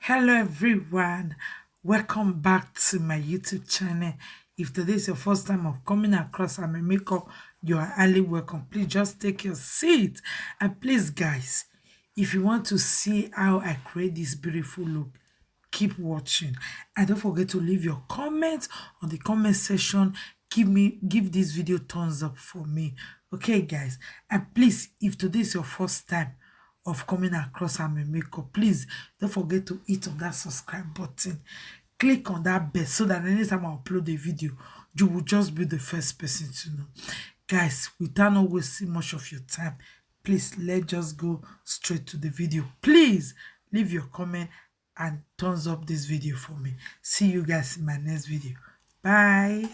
Hello everyone, welcome back to my YouTube channel. If today is your first time of coming across my makeup, you are highly welcome. Please just take your seat, and please guys, if you want to see how I create this beautiful look, keep watching and don't forget to leave your comments on the comment section. Give this video thumbs up for me, okay guys? And please, if today is your first time of coming across my makeup, please don't forget to hit on that subscribe button, click on that bell so that anytime I upload a video, you will just be the first person to know. Guys, without not wasting much of your time, please let's just go straight to the video. Please leave your comment and thumbs up this video for me. See you guys in my next video. Bye.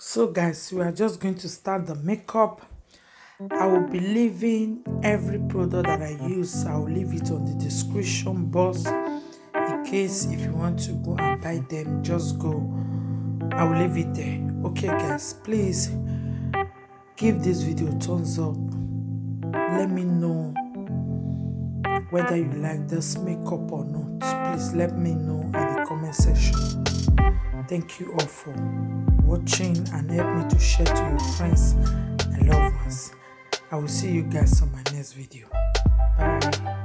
So guys, we are just going to start the makeup. I will be leaving every product that I use. I will leave it on the description box in case if you want to go and buy them, just go. I will leave it there. Okay guys, please give this video a thumbs up. Let me know whether you like this makeup or not. Please let me know in the comment section. Thank you all for watching and help me to share to your friends and loved ones. I will see you guys on my next video. Bye.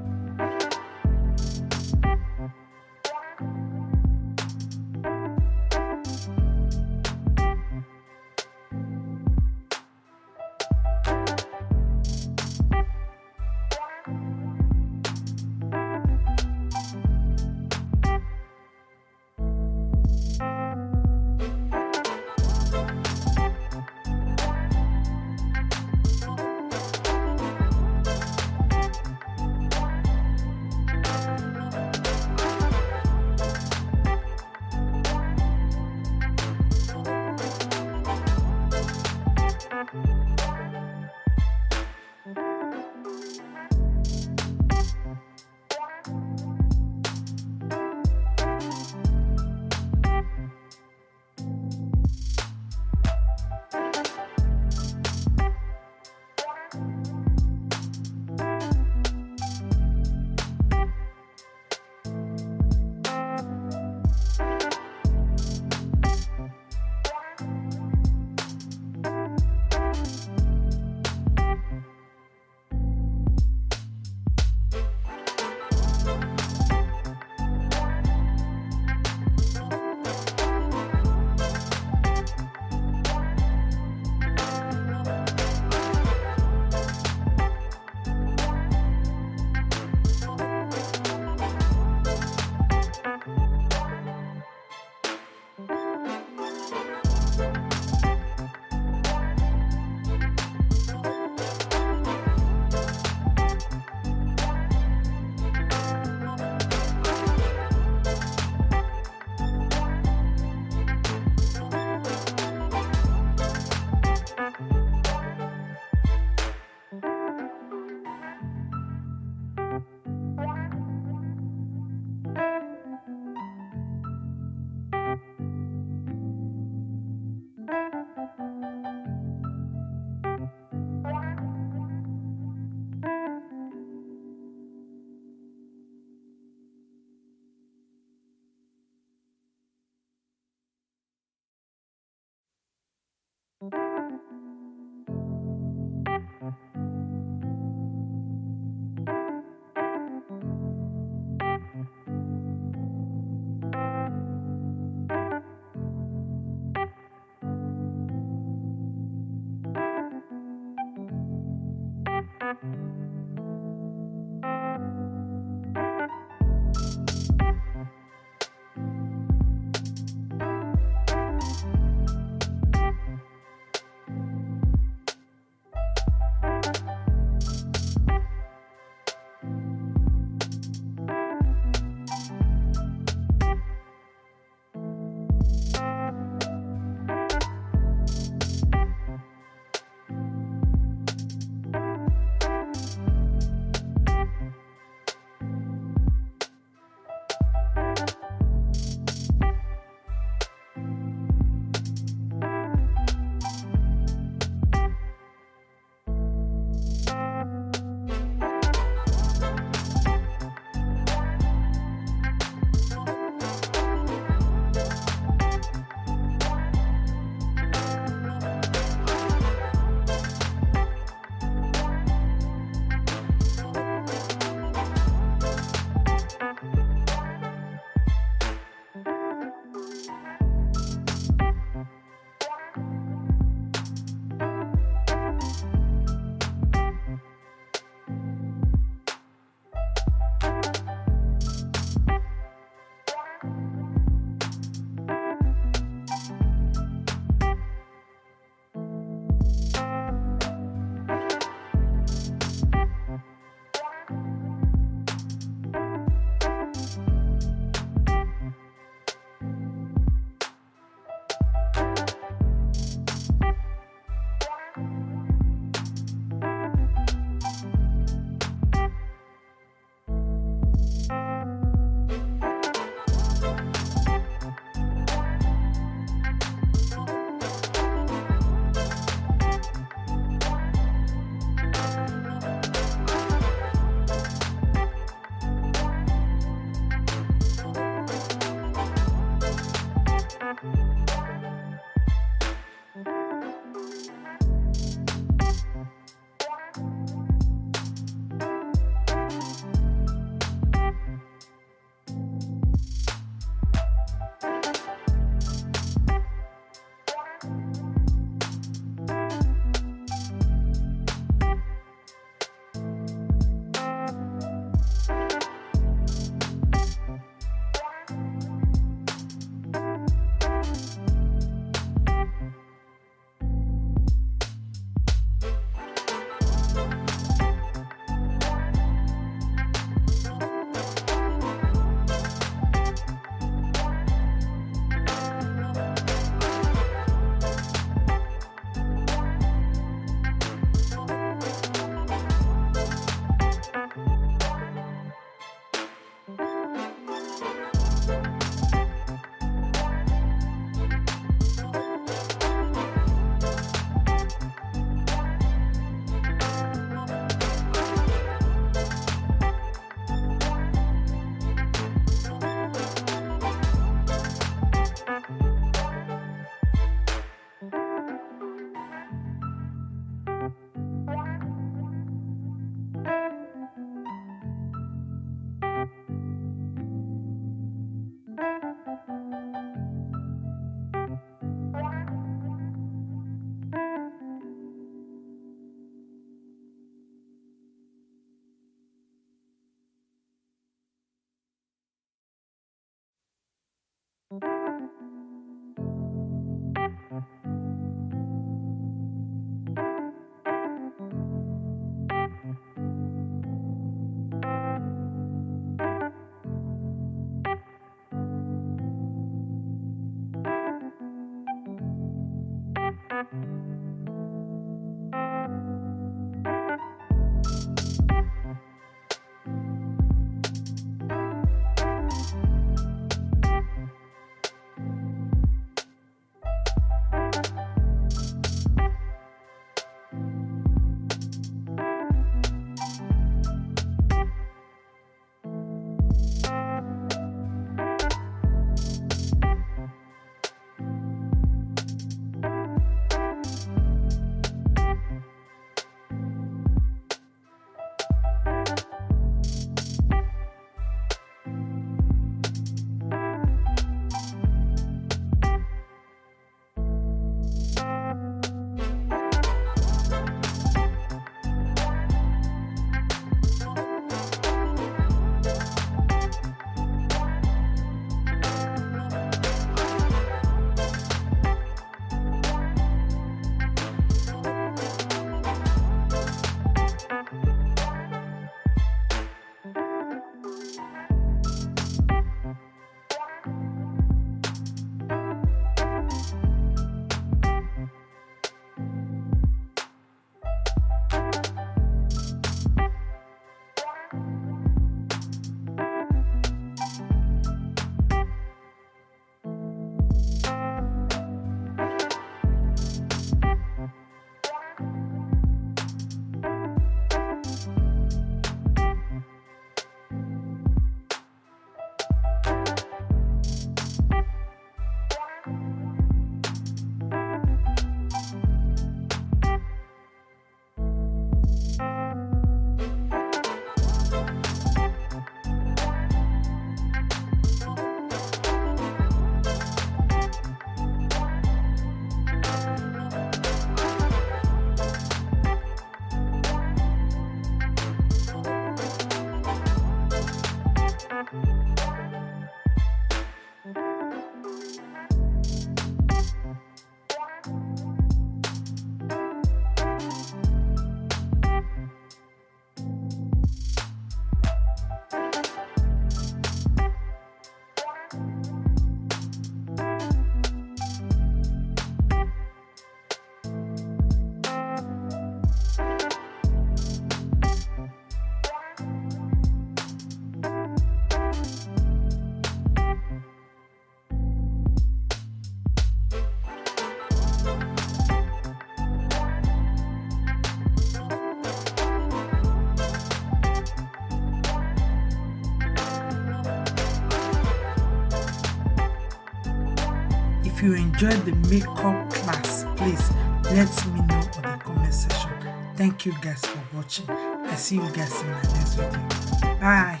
If you enjoyed the makeup class, please let me know in the comment section. Thank you guys for watching. I see you guys in my next video. Bye.